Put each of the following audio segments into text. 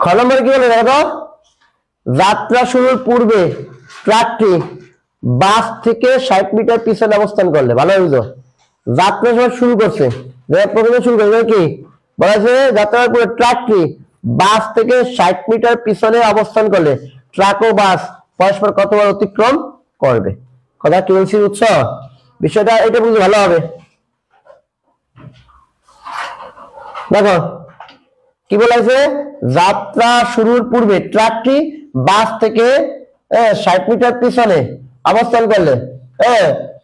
খ নম্বরে কি বলে দেখো, যাত্রা শুরুর পূর্বে ট্রাকটি বাস থেকে 60 মিটার পিছনে অবস্থান করলে, ভালো বুঝো, যাত্রা শুরু করছে, প্রথমে শুরু করবে কি বলেছে, যাত্রার পরে ট্রাকটি বাস থেকে 60 মিটার পিছনে অবস্থান করলে ট্রাক ও বাস পরস্পর কতবার অতিক্রম করবে। কথা কি বলছি বুঝছো? বিষয়টা এটা বুঝলে ভালো হবে। দেখো কি বলেছে, যাত্রা শুরুর পূর্বে ট্রাকটি বাস থেকে 60 মিটার পিছনে অবস্থান করলে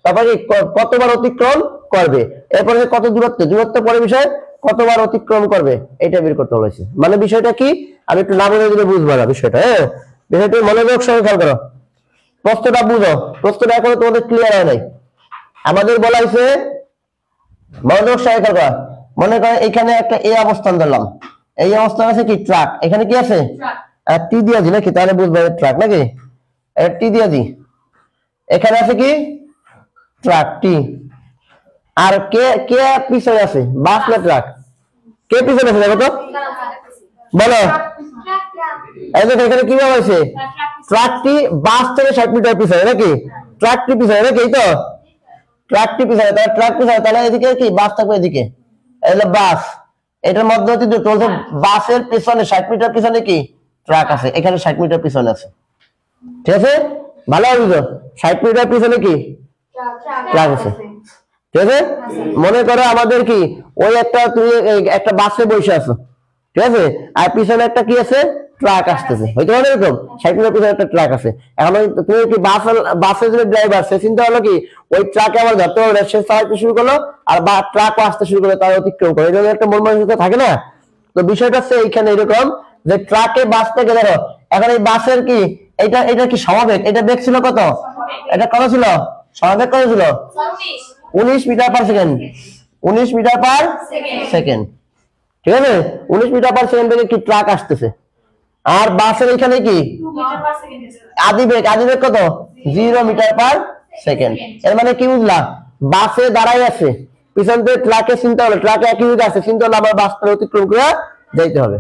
তারপরে কতবার অতিক্রম করবে, এরপরে কত দূরত্ব পরে বিষয় কতবার অতিক্রম করবে এটা বের করতে বলেছে। মানে বিষয়টা কি আমি একটু না বলে দিলে বুঝবো না বিষয়টা। বিষয়টা মনোযোগ সঙ্গে খেয়াল করো, প্রশ্নটা বুঝো, প্রশ্নটা এখনো তোমাদের ক্লিয়ার হয় নাই। আমাদের বলা হয়েছে মনোযোগ সঙ্গে খেয়াল করা, মনে করো এখানে একটা এই অবস্থান ধরলাম, এই অবস্থান আছে কি ট্রাক, এখানে কি আছে টি দিয়া দি নাকি, তাহলে বুঝবে ট্রাক নাকি, টি দিয়া দি, এখানে আছে কি ট্রাক টি, আর কে কে পিছনে আছে, বাস না ট্রাক, কে পিছনে আছে দেখো তো বলো। এই দেখো এখানে কি বলা হয়েছে, ট্রাকটি বাস থেকে 60 মিটার পিছনে নাকি, ট্রাকটি পিছনে নাকি, এই তো ট্রাকটি পিছনে, তাহলে ট্রাক পিছনে, তাহলে এদিকে কি বাস থাকবে, এদিকে এলো বাস, এটার মধ্যবর্তী চলছে বাসের পিছনে 60 মিটার পিছনে কি ট্রাক আছে, এখানে 60 মিটার পিছনে আছে, ঠিক আছে ভালো বুঝো, 60 মিটার পিছনে কি ট্রাক আছে, ঠিক আছে। মনে করো আমাদের কি ওই একটা তুমি একটা বাসে বসে আছো, ঠিক আছে, আর পিছনে একটা কি আছে ট্রাক আসতেছে, হয়তো পারে এরকম 60 মিটার পিছনে একটা ট্রাক আছে, এখন তুমি কি বাসের যে ড্রাইভার সে চিন্তা হলো কি ওই ট্রাকে আমার ধরতে হবে, সে চালাতে শুরু করলো আর ট্রাকও আসতে শুরু করলো, তার অতিক্রম করে, এটা একটা মন মানসিকতা থাকে না। তো বিষয়টা হচ্ছে এইখানে এরকম যে ট্রাকে বাস থেকে ধরো, এখন এই বাসের কি এটা কি স্বাভাবিক, এটা বেগ ছিল কত, এটা কত ছিল স্বাভাবিক কত ছিল 19 metre per second, 19 metre per second, ঠিক আছে 19 মিটার পার সেকেন্ড থেকে কি ট্রাক আসতেছে, আর বাসের এখানে কি আদি বেগ কত 0 মিটার পার সেকেন্ড। এর মানে কি বুঝলা, বাসে দাঁড়াই আছে, পিছন থেকে ট্রাকে চিন্তা হলো, ট্রাকে একই দিকে আছে, চিন্তা হলো আমার বাসটা অতিক্রম করে যাইতে হবে,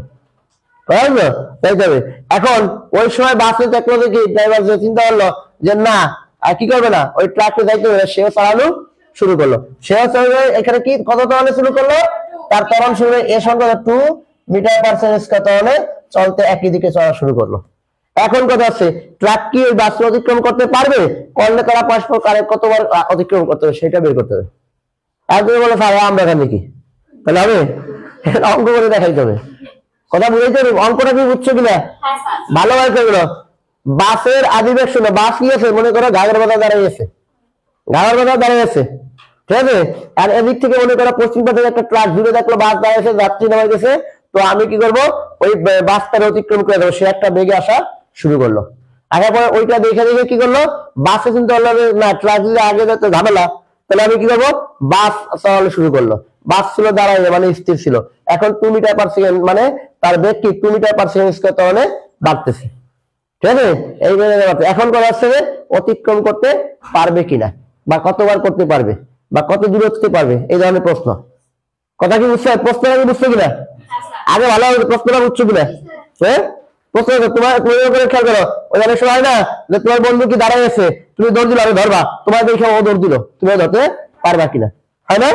যাইতে হবে। এখন ওই সময় বাসে দেখলো কি ড্রাইভার চিন্তা করলো যে না আর কি করবে না, ওই ট্রাকে যাইতে হবে, সেও চালানো শুরু করলো, সেও এখানে কি কত ত্বরণে শুরু করলো, তার ত্বরণ শুরু এ সঙ্গে 2 মিটার পার সেকেন্ড ত্বরণে চলতে একই দিকে চলা শুরু করলো। এখন কথা আছে ট্রাক কি ওই বাস অতিক্রম করতে পারবে, করলে তারা পরস্পর কারে কতবার অতিক্রম করতে হবে সেটা বের করতে হবে। আর তুমি বলো স্যার আমরা এখানে কি, তাহলে হবে অঙ্ক করে দেখাইতে হবে, কথা বুঝাইতে হবে, অঙ্কটা কি বুঝছো কিনা ভালোভাবে সেগুলো। বাসের আদিবেগ শুনে, বাস কি আছে মনে করো ঘাগের বাজার দাঁড়িয়েছে, ঘাগের বাজার দাঁড়িয়েছে, ঠিক আছে, আর এদিক থেকে মনে করো পশ্চিম পাশে একটা ট্রাক দূরে দেখলো বাস দাঁড়িয়েছে, যাত্রী নামাই গেছে, তো আমি কি করবো ওই বাসটার অতিক্রম করে দেবো, সে একটা বেগে আসা শুরু করলো, আসার পরে ওইটা দেখে দেখে কি করলো বাসে চিন্তা করলো না ট্রাক যদি আগে যেত ঝামেলা, তাহলে আমি কি করবো বাস চালানো শুরু করলো, বাস ছিল দাঁড়ায় মানে স্থির ছিল, এখন 2 মিটার পার সেকেন্ড মানে তার বেগ কি 2 মিটার পার সেকেন্ড ত্বরণে বাড়তেছে, ঠিক আছে। এই এখন কথা হচ্ছে অতিক্রম করতে পারবে কিনা বা কতবার করতে পারবে বা কত দূর হতে পারবে, এই ধরনের প্রশ্ন। কথা কি বুঝছো, প্রশ্নটা কি বুঝছো কিনা আগে ভালো হবে, প্রশ্নটা বুঝছো কিনা, হ্যাঁ প্রশ্ন তোমার তুমি খেয়াল করো, ওই অনেক সময় হয় না যে তোমার বন্ধু কি দাঁড়ায় আছে, তুমি দৌড় দিলো আমি ধরবা, তোমার দেখে ও দৌড় দিল, তুমি ধরতে পারবা কিনা, হয় না,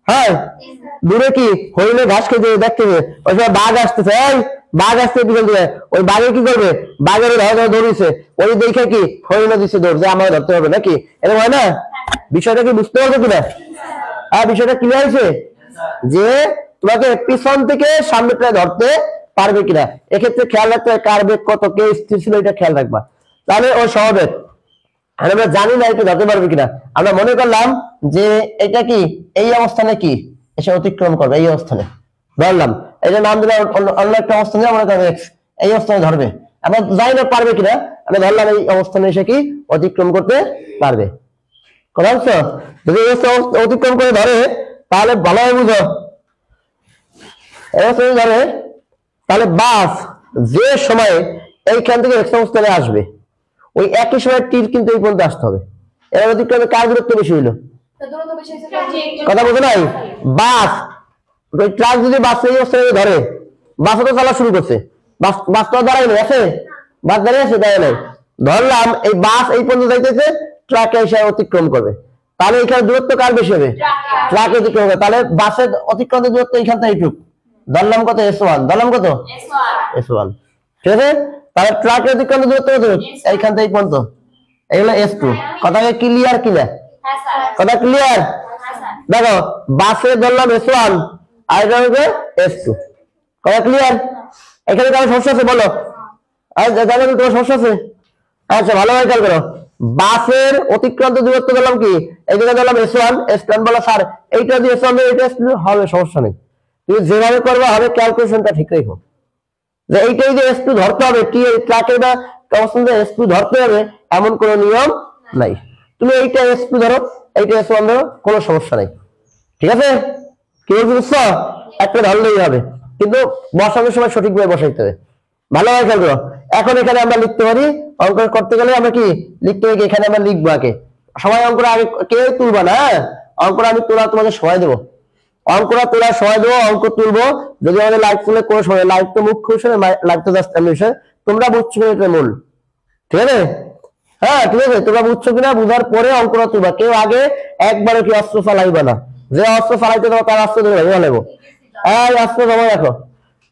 হ্যাঁ দূরে কি হরিণে ঘাস খেতে দেখতেছে, ওই সময় বাঘ আসতেছে, এই বাঘ আসতে পিছন দিয়ে, ওই বাঘে কি করবে, বাঘের ধরেছে, ওই দেখে কি হরিণে দিচ্ছে দৌড় যে আমার ধরতে হবে নাকি, এরকম হয় না। বিষয়টা কি বুঝতে পারছো কিনা, আর বিষয়টা ক্লিয়ার হয়েছে যে তোমাকে পিছন থেকে সামনেটা ধরতে পারবে কিনা, এক্ষেত্রে খেয়াল রাখতে হবে কার বেগ কত, কে স্থির ছিল এটা খেয়াল রাখবা, তাহলে ও স্বাভাবিক। আমরা জানি না এটা ধরতে পারবে কিনা, আমরা মনে করলাম যে এটা কি এই অবস্থানে কি এসে অতিক্রম করবে, এই অবস্থানে ধরলাম, এই যে নাম দিলাম অন্য একটা অবস্থানে মনে করবে এক্স, এই অবস্থানে ধরবে, আমরা জানি না পারবে কিনা, আমরা ধরলাম এই অবস্থানে এসে কি অতিক্রম করতে পারবে, কথা বুঝছো। যদি অতিক্রম করে ধরে তাহলে ভালোভাবে বুঝো, ধরে তাহলে বাস যে সময়ে এইখান থেকে এক্স অবস্থানে আসবে ওই একই সময় তীর কিন্তু এই পর্যন্ত আসতে হবে, এর অতিক্রমে কার দূরত্ব বেশি হইলো, কথা বলতে নাই, বাস ওই ট্রাক যদি বাস এই অবস্থানে ধরে, বাসও তো চলা শুরু করছে, বাস তো দাঁড়াই নাই, আছে বাস দাঁড়িয়ে আছে, দাঁড়ায় নাই। ধরলাম এই বাস এই পর্যন্ত যাইতেছে, ট্রাকে এসে অতিক্রম করবে, তাহলে এখানে দূরত্ব কার বেশি হবে? ট্রাকে অতিক্রম হবে। তাহলে বাসের অতিক্রান্ত দূরত্ব এইখান থেকে এইটুক, ধরলাম কত? S1, ধরলাম কত? S1, ঠিক আছে। তাহলে ট্রাকের অতিক্রান্ত দূরত্ব কত? এইখান থেকে এই পর্যন্ত, এগুলো S2। কথা ক্লিয়ার কিনা? কথা ক্লিয়ার? দেখো বাসে ধরলাম S1 আর এটা হবে S2, কথা ক্লিয়ার? এখানে কারো সমস্যা আছে বলো? তোমার সমস্যা আছে? আচ্ছা ভালোভাবে খেয়াল করো। বাসের অতিক্রান্ত দূরত্ব ধরলাম কি, এই জায়গায় ধরলাম S1, S1 বলা স্যার এইটা যদি S1 এইটা S2 হবে, সমস্যা নেই, তুমি যেভাবে করবে হবে, ক্যালকুলেশনটা ঠিক রেখো যে এইটাই যে S2 ধরতে হবে, ট্রাকে বা কনস্ট্যান্টে S2 ধরতে হবে এমন কোনো নিয়ম নাই। তুমি এইটা S2 ধরো, এইটা S1 ধরো, কোনো সমস্যা নাই, ঠিক আছে? কি বুঝছো? একটা ধরলেই হবে, কিন্তু বসানোর সময় সঠিকভাবে বসাইতে হবে। ভালোভাবে খেয়াল করো। এখন এখানে আমরা লিখতে পারি, অঙ্ক করতে গেলে আমরা কি লিখতে হবে? এখানে আমরা লিখবো আগে, সবাই অঙ্কটা আগে কেউ তুলবা না, অঙ্কটা আমি তোলা তোমাদের সময় দেবো, অঙ্কটা তোলার সময় দেবো, অঙ্ক তুলবো। যদি আমাদের লাইভ তুলে কোনো সময়, লাইভ তো মুখ্য বিষয়, লাইভ তো জাস্ট এমনি বিষয়, তোমরা বুঝছো কিনা এটা মূল, ঠিক আছে? হ্যাঁ ঠিক আছে, তোমরা বুঝছো কিনা বুঝার পরে অঙ্কটা তুলবা। কেউ আগে একবারে কি অস্ত্র চালাইবা না, যে অস্ত্র চালাইতে দেবো তার অস্ত্র ধরে লাগবো, অস্ত্র জমা রাখো,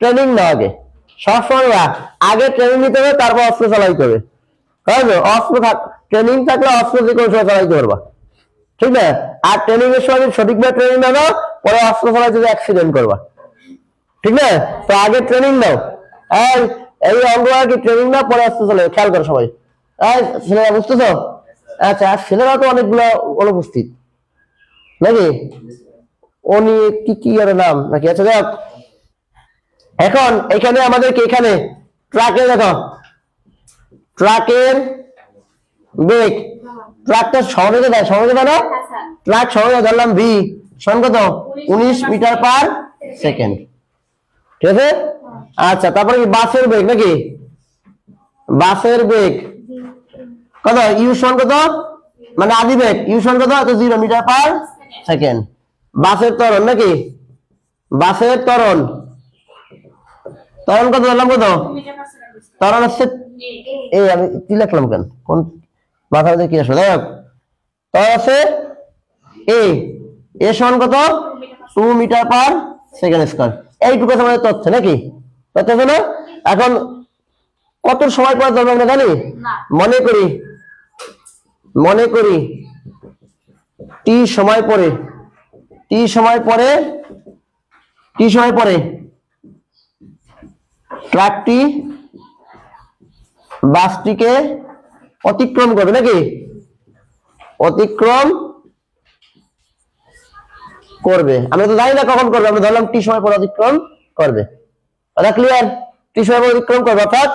ট্রেনিং না আগে, সবসময় আগে ট্রেনিং নিতে হবে, তারপর অস্ত্র চালাইতে হবে। অস্ত্র ট্রেনিং থাকলে অস্ত্র যে কোনো সময় চালাইতে পারবা, ঠিক না? আর ট্রেনিং এর সময় সঠিকভাবে ট্রেনিং না দাও, পরে অস্ত্র চালাইতে অ্যাক্সিডেন্ট করবা, ঠিক না? তো আগে ট্রেনিং দাও, এই অঙ্গ আগে ট্রেনিং দাও, পরে অস্ত্র চালাবে। খেয়াল করো সবাই, ছেলেরা বুঝতেছো? আচ্ছা, আর ছেলেরা তো অনেকগুলো অনুপস্থিত নাকি, উনি কি এর নাম নাকি? আচ্ছা দেখ, এখন এখানে আমাদেরকে এখানে ট্রাকে দেখো, ট্রাকের বেগ, ট্রাকটা সহজে দেয়, সহজে দেয় না? ট্রাক সহজে ধরলাম V সমান কত? 19 মিটার পার সেকেন্ড, ঠিক আছে? আচ্ছা, তারপরে কি বাসের বেগ নাকি, বাসের বেগ কত? U সমান কত, মানে আদি বেগ, U সমান কত? 0 মিটার পার সেকেন্ড। বাসের ত্বরণ নাকি, বাসের ত্বরণ, ত্বরণ কত ধরলাম? কত ত্বরণ হচ্ছে এই, আমি কি লিখলাম কেন, কোন মাথা মধ্যে কি আসবে? দেখ ত্বরণ আছে এ সমান কত? 2 মিটার পার সেকেন্ড স্কয়ার। এইটুকু আমাদের তথ্য নাকি, তথ্য আছে না? এখন কত সময় পরে ধরবো আমরা জানি? মনে করি t সময় পরে ট্রাকটি বাসটিকে অতিক্রম করবে নাকি, অতিক্রম করবে। আমরা তো জানি না কখন করবে, আমরা ধরলাম টি সময় পরে অতিক্রম করবে, কথা ক্লিয়ার? টি সময় পরে অতিক্রম করবে, অর্থাৎ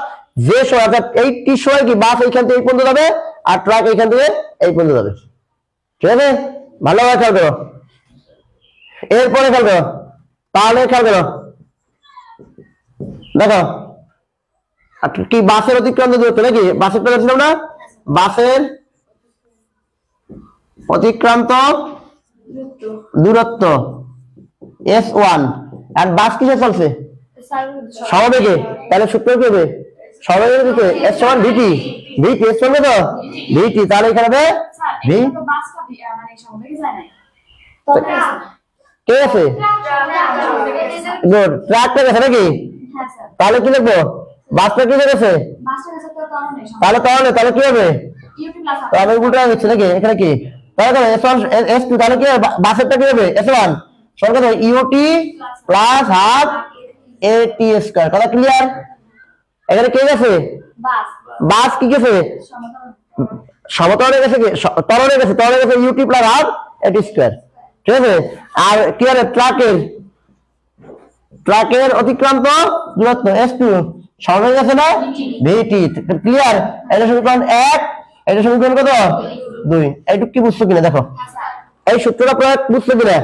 যে সময়, অর্থাৎ এই টি সময় কি বাস এইখান থেকে এই পর্যন্ত যাবে আর ট্রাক এইখান থেকে এই পর্যন্ত যাবে, ঠিক আছে? ভালোভাবে খেয়াল করো, এরপরে খেয়াল করো, তাহলে খেয়াল করো, দেখো কি বাসের অতিক্রান্ত দূরত্ব নাকি, বাসের কথা ছিল না, বাসের অতিক্রান্ত দূরত্ব S1, আর বাস কিসে চলছে? সমবেগে, তাহলে সূত্র কি হবে? সমবেগের দিকে S সমান VT, S সমান কত? VT, তাহলে এখানে হবে V, কে আছে? গুড, ট্রাকটা গেছে নাকি, তাহলে কি লিখবো? বাসটা কি গেছে, তাহলে তাহলে কি হবে? তাহলে উল্টা হচ্ছে নাকি, এখানে কি তাহলে S1 S2, তাহলে কি বাসেরটা কি হবে? S1 সমান কত? UT plus half AT square, কথা ক্লিয়ার? এখানে কে গেছে? বাস কি গেছে? সমতলে গেছে, কি তরলে গেছে, UT plus half AT square, ঠিক আছে? আর কি হবে? ট্রাকের অতিক্রান্ত দূরত্ব S2 সমান গেছে না VT, ক্লিয়ার? এটা সমীকরণ 1, এটা সমীকরণ কত? 2। এইটুকু কি বুঝছো কিনা দেখো, এই সূত্রটা প্রয়োগ বুঝছো কিনা?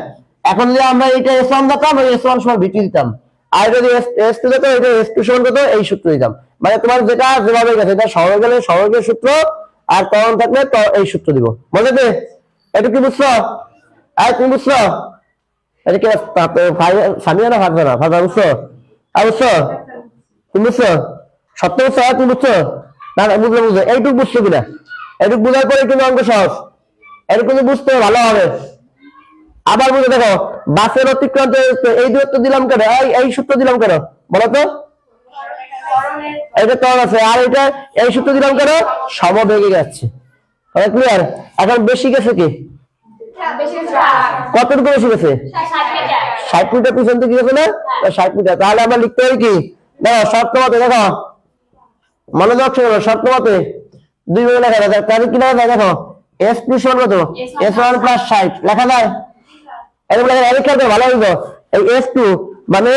এখন যদি আমরা এইটা S1 দিতাম, S1 সমান VT দিতাম, আর যদি S2 দিতাম, এটা S2 সমান কত? এই সূত্র দিতাম। মানে তোমার যেটা যেভাবে গেছে, এটা সহজ গেলে সহজের সূত্র, আর ত্বরণ থাকলে এই সূত্র দিব, বুঝলে? এইটুকু কি বুঝছো? আর তুমি বুঝছো? এটা কি সামিয়া না ফাজা না? ফাজা বুঝছো? আর বুঝছো? তুমি বুঝছো? সত্য বুঝছো? তুমি বুঝছো? না না বুঝলে বুঝো, এইটুকু বুঝছো কিনা? এইটুকু বোঝার পরে কিন্তু অঙ্ক সহজ, এইটুকু কিন্তু বুঝতে ভালো হবে। আবার বুঝে দেখো, বাসের অতিক্রান্ত এই দূরত্ব দিলাম কেন, এই সূত্র দিলাম কেন বলো তো? এটা ত্বরণ আছে, আর এটা এই সূত্র দিলাম কেন? সমবেগে যাচ্ছে। ক্লিয়ার? এখন বেশি গেছে কি? কতটুকু বেশি গেছে? 60 মিটার পিছন থেকে গেছে না? 60 মিটার। তাহলে আমরা লিখতে পারি কি? দেখো শর্ত মতে, দেখো মনোযোগ সহকারে শর্ত মতে 2 ভাগে লেখা যায়। তাহলে কি লেখা যায় দেখো, s2 সমান কত? s1 প্লাস 60 লেখা যায়। এরকম লেখা যায়, খেয়াল করো ভালো হবে। এই s2 মানে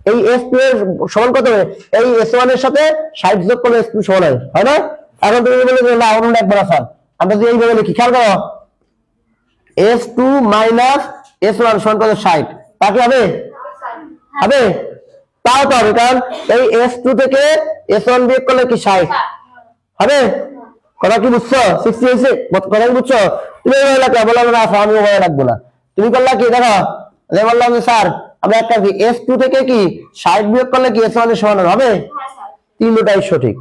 এই s2 এর সমান কত হবে? এই s1 এর সাথে 60 যোগ করলে s2 সমান হয়, হয় না? এখন তুমি বলে যে না অন্য একবার আছে, আমরা যদি এইভাবে লিখি, খেয়াল করো s2 মাইনাস s1 সমান কত? 60। তা কি হবে? হবে? তাও তো হবে, কারণ এই s2 থেকে s1 বিয়োগ করলে কি 60 হবে? কথা কি বুঝছো? 60 হয়েছে কথা কি বুঝছো? তুমি এইভাবে লাগবে, বললাম না আমি ওভাবে রাখবো না। তুমি করলা কি দেখো, বললাম যে স্যার আমরা একটা কি s2 থেকে কি 60 বিয়োগ করলে কি s1 এর সমান হবে? তিনটাই সঠিক।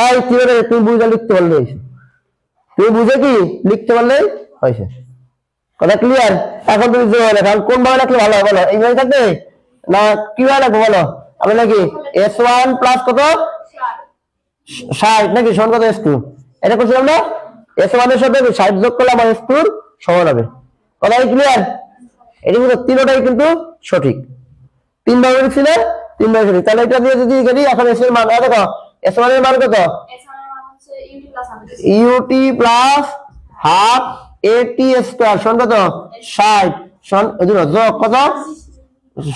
এই তিনটাই তুমি বুঝে লিখতে পারলে, তুমি বুঝে কি লিখতে পারলে হয়েছে। কথা ক্লিয়ার? এখন তুমি যে লেখা কোন ভাবে রাখলে ভালো হয় বলো? এইভাবে থাকবে না কিভাবে রাখবো বলো? আমি নাকি s1 প্লাস কত 60 নাকি সমান কত s2, এটা করছিলাম না? s1 এর সাথে 60 যোগ করলে আমার s2 সমান হবে। কথা ক্লিয়ার? এটি কিন্তু তিনটাই কিন্তু সঠিক, 3 ভাবে লিখছিলে 3 ভাবে সঠিক। তাহলে এটা দিয়ে যদি করি এখন s এর মান দেখো, s1 এর মান কত? ut plus half at square সমান কত? 60 সমান যোগ কত?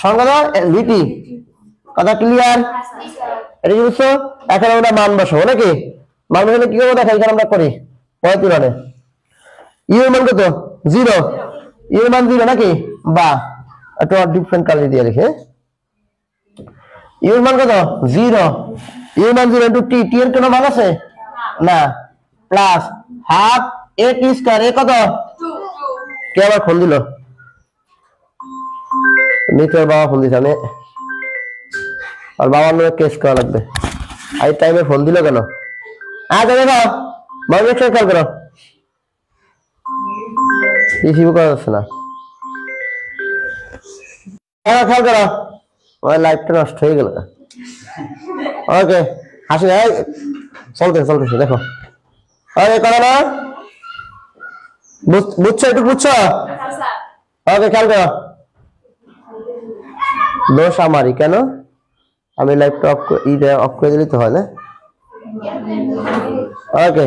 সমান কত? vt। কথা ক্লিয়ার? এটা কি বুঝছো? এখন আমরা মান বসাবো নাকি? মান বসালে কি করবো দেখো, এখানে আমরা করি পরবর্তীতে u এর মান কত? 0, u এর মান 0 নাকি? বা একটু ডিফারেন্ট কালার দিয়ে লিখে, u এর মান কত? 0, u এর মান 0 ইনটু t, t এর কোনো মান আছে না, প্লাস হাফ at স্কয়ার, এ কত? কে আবার ফোন দিল? নিচের বাবা ফোন দিছে, আমি আর বাবার নামে কেস করা লাগবে। এই টাইমে ফোন দিল কেন? আচ্ছা দেখো মনোযোগ সহকারে খেয়াল করো, রিসিভ করা যাচ্ছে না। খেয়াল করো, ওই লাইফটা নষ্ট হয়ে গেল। ওকে হাসি চলতেছে দেখো। ওকে কথা না বুঝছো? একটু বুঝছো? ওকে খেয়াল করো, দোষ আমারই, কেন? আমি লাইভটা অফ করে দিলে তো হয় না। ওকে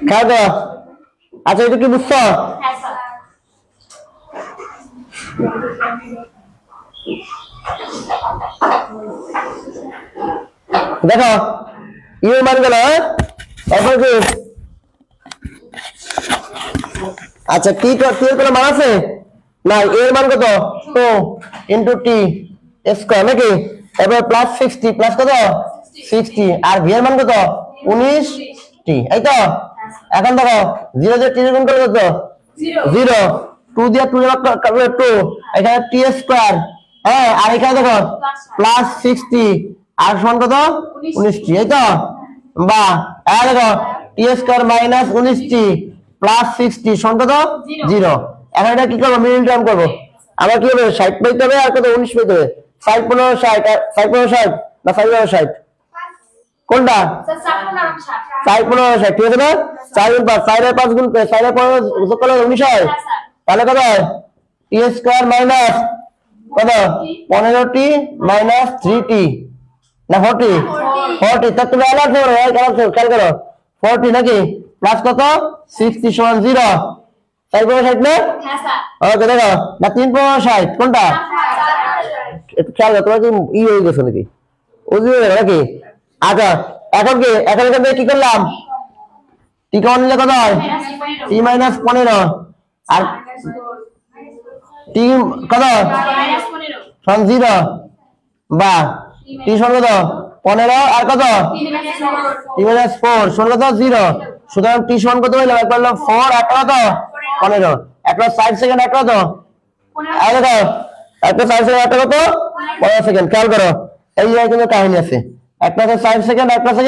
খেয়াল করো। আচ্ছা এটা কি বুঝছো? দেখো ইউ মান গেল, তারপর কি? আচ্ছা টি এর কোনো মান আছে না, এর মান কত? 2 ইনটু টি স্কয়ার নাকি? এবার প্লাস 60 প্লাস কত? 60, আর ভি এর মান কত? 19 টি, এই তো। এখন দেখো 0 দিয়ে টি গুণ করলে কত? 0, 2 দিয়ে 2 করলে 2, এখানে টি স্কয়ার, হ্যাঁ, আর এখানে দেখো প্লাস 60 আর সমান কত? 19 টি, এই তো। বা আর দেখো টি স্কয়ার মাইনাস 19 টি প্লাস 60 সমান কত? 0। এখন এটা কি করবো? মিডল টার্ম করবো। আমরা কি হবে? 60 পাইতে হবে আর কত? 19 পাইতে হবে। 5 15 60 5 15 60 না 5 15 60 কোনটা? 5 15 60, ঠিক আছে না? 4 গুণ 5, 4 এর 5 গুণ 4 এর 5 যোগ করলে 19 হয়। তাহলে কত হয়? টি স্কয়ার মাইনাস কত? 15 টি মাইনাস 3 টি না 40 40, তার তুমি আলাদা করো, খেয়াল করো 40 নাকি? প্লাস কত? 60 সমান 0, 4 15 60 না? ওকে দেখো না 3 15 60 কোনটা? একটু খেয়াল করো, তোমার কি ই হয়ে গেছে নাকি? উজি হয়ে গেল নাকি? আচ্ছা এখন কি, এখন এখান থেকে কি করলাম? টি কমন নিলে কত হয়? টি মাইনাস 15, আর টি কত? সমান 0, বা টি সমান কত? 15 আর কত? টি মাইনাস 4 সমান কত? 0। সুতরাং টি সমান কত হইলো? একবার হলো 4 আর কত? 15, একটা 60 সেকেন্ড একটা কত? আর দেখো একটা 60 সেকেন্ড একটা কত? 15 সেকেন্ড। খেয়াল করো এই জায়গায় কিন্তু কাহিনী আছে, একটা আছে 5 সেকেন্ড, একটা আছে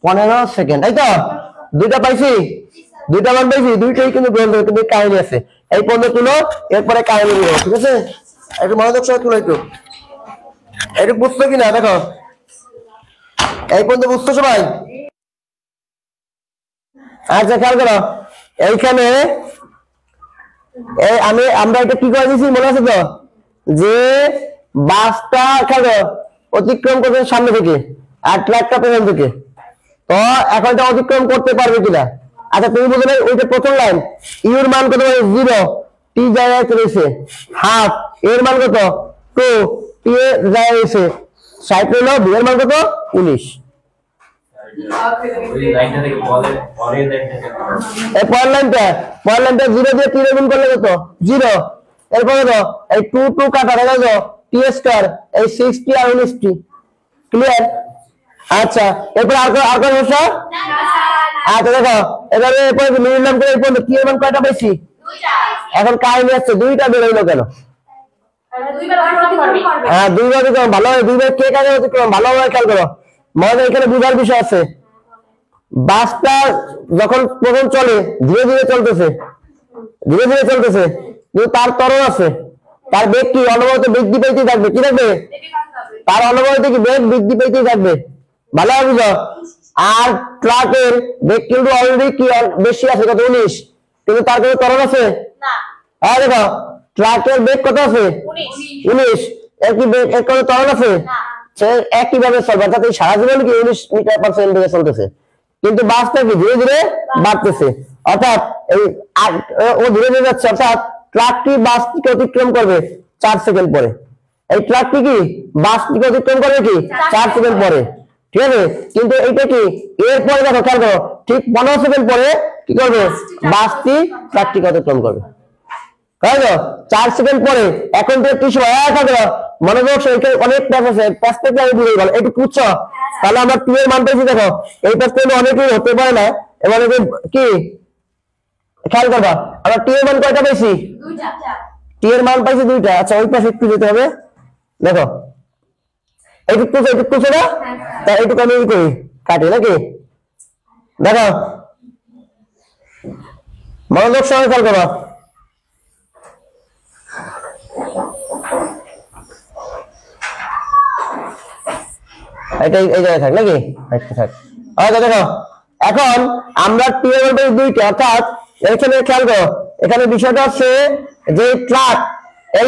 15 সেকেন্ড, তাই তো? দুইটা পাইছি, দুইটা মান পাইছি, দুইটাই কিন্তু কিন্তু কাহিনী আছে। এই পর্যন্ত তুলো, এরপরে কাহিনী দিব, ঠিক আছে? একটু মনোযোগ সহ তুলো, একটু বুঝছো কিনা দেখো। এই পর্যন্ত বুঝছো সবাই? আচ্ছা খেয়াল করো এইখানে আমরা এটা কি করে দিয়েছি মনে আছে তো, যে বাসটা খেলো অতিক্রম করবে সামনে থেকে আর ট্রাকটা পেছন থেকে। তো এখন এটা অতিক্রম করতে পারবে কিনা? আচ্ছা তুমি বুঝলে ওইটা প্রথম লাইন, ইউর মান কত? 0, টি জায়গায় চলেছে হাফ, এর মান কত? 2, টি এর জায়গায় রয়েছে 60 হলো, বি এর মান কত? 19। পরের লাইনটা 0 দিয়ে 3 গুণ করলে কত? 0। এরপর কত? এই 2 কাটা গেল টি স্কয়ার, এই 60 আর 19টি। ক্লিয়ার? আচ্ছা এরপর আর কোন সমস্যা? আচ্ছা দেখো এবারে এরপর নিলাম করে এই পর্যন্ত টি এর মান কয়টা পাইছি? এখন কাহিনী আছে দুইটা বের হইলো কেন? হ্যাঁ দুইবার অতিক্রম ভালো হয়, দুইবার কে কাজে অতিক্রম ভালোভাবে খেয়াল করো, মনে এখানে বুঝার বিষয় আছে। বাসটা যখন প্রথম চলে ধীরে ধীরে চলতেছে, ধীরে ধীরে চলতেছে, কিন্তু তার ত্বরণ আছে, তার বেগ কি অনবরত বৃদ্ধি পেতেই থাকবে। কি থাকবে? তার অনবরত কি বেগ বৃদ্ধি পেতেই থাকবে, ভালোভাবে বুঝো। আর ট্রাকের বেগ কিন্তু অলরেডি কি বেশি আছে, কত? 19, কিন্তু তার কোনো ত্বরণ আছে না। হ্যাঁ দেখো ট্রাকের বেগ কত আছে? 19, এর কি বেগ, এর কোনো ত্বরণ আছে না, সে একই ভাবে চলবে, অর্থাৎ এই সারা জীবন কি 19 মিটার পার সেকেন্ড বেগে চলতেছে, কিন্তু বাসটা কি ধীরে ধীরে বাড়তেছে, অর্থাৎ এই ও ধীরে ধীরে যাচ্ছে, অর্থাৎ ট্রাকটি বাসটিকে অতিক্রম করবে 4 সেকেন্ড পরে। এই ট্রাকটি কি বাসটিকে অতিক্রম করবে কি 4 সেকেন্ড পরে, ঠিক আছে? কিন্তু এইটা কি এরপরে দেখো খেয়াল করো, ঠিক 15 সেকেন্ড পরে কি করবে? বাসটি ট্রাকটিকে অতিক্রম করবে, তাই তো? 4 সেকেন্ড পরে। এখন তো একটু সময় থাকলো মনোযোগ, অনেক প্যাস আছে, প্যাসটা আমি বুঝে গেল, একটু বুঝছো? তাহলে আমরা টি এর মান পেয়েছি, দেখো এই প্যাসটা অনেকেই হতে পারে না, এবার কি খেয়াল করবা, আমরা টি এর মান কয়টা পাইছি? টি এর মান পাইছি 2টা। আচ্ছা ওই পাশে একটু যেতে হবে, দেখো এইটুকু না, তা এইটুকু আমি করি কাটি নাকি, দেখো মনোযোগ সহ খেয়াল করবা। এটা এই জায়গায় থাক নাকি, থাক। আচ্ছা দেখো এখন আমরা টি এর মান 2টা, অর্থাৎ এখানে খেয়াল করো, এখানে বিষয়টা হচ্ছে যে ট্রাক, এই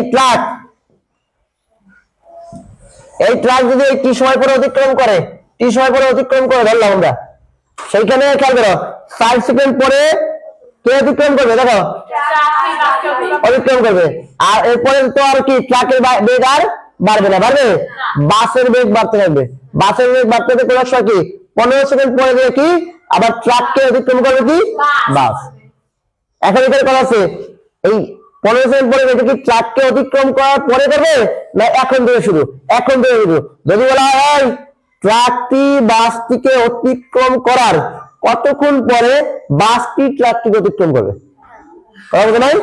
ট্রাক যদি এই টি সময় পরে অতিক্রম করে, টি সময় পরে অতিক্রম করে ধরলাম আমরা, সেইখানে খেয়াল করো 5 সেকেন্ড পরে কে অতিক্রম করবে? দেখো অতিক্রম করবে, আর এরপরে তো আর কি ট্রাকের বেগ আর বাড়বে না, বাড়বে? বাসের বেগ বাড়তে থাকবে, বাসের বেগ বাড়তে থাকবে কোন সময় কি 15 সেকেন্ড পরে গিয়ে কি আবার ট্রাককে অতিক্রম করবে কি বাস। এখন এখানে কথা আছে এই 15 সেকেন্ড পরে এটা কি ট্রাককে অতিক্রম করার পরে করবে না এখন থেকে শুরু? এখন থেকে শুরু। যদি বলা হয় ট্রাকটি বাসটিকে অতিক্রম করার কতক্ষণ পরে বাসটি ট্রাকটিকে অতিক্রম করবে, কথা নাই?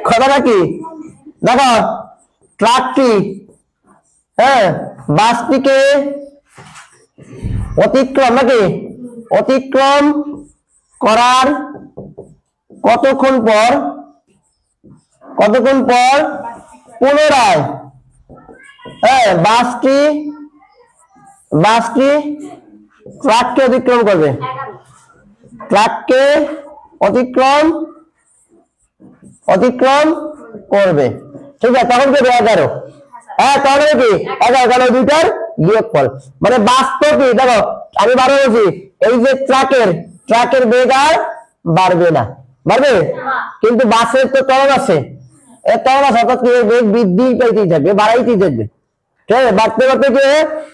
কথাটা কি দেখো, ট্রাকটি হ্যাঁ বাসটিকে অতিক্রম নাকি অতিক্রম করার কতক্ষণ পর পুনরায় হ্যাঁ বাসটি ট্রাককে অতিক্রম করবে, ট্রাককে অতিক্রম করবে, ঠিক আছে? তখন কি 11, হ্যাঁ তাহলে কি 11 দুইটার বিয়োগফল, মানে বাস্তব কি দেখো আমি 12 বলছি, এই যে ট্রাকের বেগ আর বাড়বে না, বাড়বে? কিন্তু বাসের তো ত্বরণ আছে, এর ত্বরণ আছে, অর্থাৎ কি বেগ বৃদ্ধি পাইতেই থাকবে, বাড়াইতেই থাকবে, ঠিক আছে? বাড়তে বাড়তে কি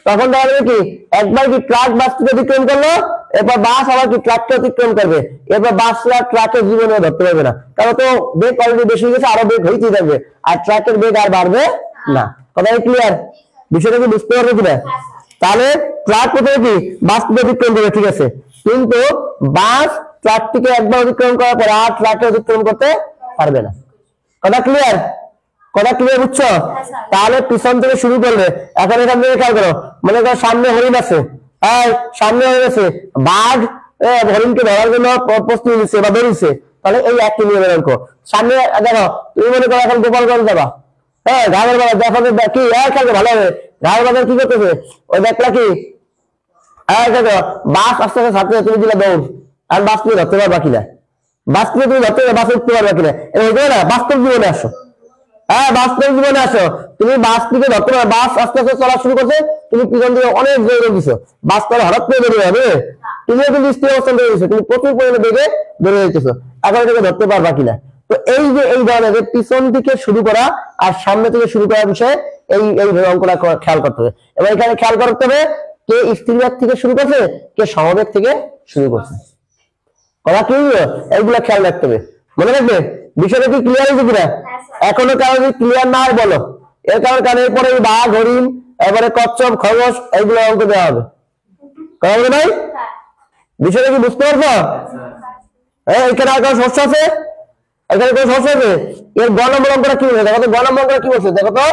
তখন দেখা যাবে কি একবার কি ট্রাক বাসকে অতিক্রম করলো, এরপর বাস আবার কি ট্রাককে অতিক্রম করবে, এরপর বাস আর ট্রাকের জীবনে ধরতে পারবে না, কারণ তো বেগ অলরেডি বেশি হয়ে গেছে, আরো বেগ হইতেই থাকবে, আর ট্রাকের বেগ আর বাড়বে না। কথা ক্লিয়ার? বিষয়টা কি বুঝতে পারবে কিনা? তাহলে ট্রাক কোথায় কি বাসকে অতিক্রম করবে, ঠিক আছে, কিন্তু বাস ট্রাকটিকে একবার অতিক্রম করার পর আর ট্রাককে অতিক্রম করতে পারবে না। কথা ক্লিয়ার? কথা ক্লিয়ার বুঝছো? তাহলে পিছন থেকে শুরু করলে এখন এখান থেকে খেয়াল করো, মনে করো সামনে হরিণ আছে, হ্যাঁ সামনে হরিণ আছে, বাঘ হরিণকে ধরার জন্য প্রস্তুতি নিচ্ছে বা বেরিয়েছে, তাহলে এই একটি নিয়মের অঙ্ক। সামনে দেখো তুমি মনে করো এখন গোপালগঞ্জ যাবা, হ্যাঁ ঘাগের বাজার দেখো কি খেলবে ভালো হবে, ঘাগের বাজার কি করতেছে ওই দেখলা কি দেখো বাস আস্তে আস্তে ছাত্র তুমি দিলে দৌড়, আর বাস তুমি ধরতে পারবা কিনা, বাস তুমি ধরতে বাস উঠতে পারবা কিনা, এটা না বাস্তব জীবনে আসো, হ্যাঁ বাস্তব জীবনে আসো, তুমি বাস থেকে ধরতে পারো, বাস আস্তে আস্তে চলা শুরু করছে, তুমি পিছন থেকে অনেক জোরে দিছো, বাস তাহলে হঠাৎ করে বেরিয়ে যাবে, তুমিও কিন্তু স্থির অবস্থান বেরিয়ে গেছো, তুমি প্রচুর পরিমাণে বেগে বেরিয়ে যেতেছো, এখন এটাকে ধরতে পারবা কিনা। তো এই যে এই ধরনের পিছন থেকে শুরু করা আর সামনে থেকে শুরু করার বিষয়ে এই এই অঙ্কটা খেয়াল করতে হবে। এবার এখানে খেয়াল করতে হবে কে স্থিরবেগ থেকে শুরু করছে, কে সমবেগ থেকে শুরু করছে, কথা কি এইগুলা খেয়াল রাখতে হবে, মনে রাখবে। বিষয়টা কি ক্লিয়ার হয়েছে কিনা? এখনো কারো যদি ক্লিয়ার না হয় বলো, এর কারণ এরপরে বাঘ হরিণ এবারে কচ্ছপ খরগোশ এইগুলো অঙ্ক দেওয়া হবে, কথা বলে ভাই বিষয়টা কি বুঝতে পারছো? এখানে আর কোনো সমস্যা আছে? এখানে কোনো সমস্যা আছে? এর গ নম্বর অঙ্কটা কি বলছে দেখো তো, গ নম্বর অঙ্কটা কি বলছে দেখো তো।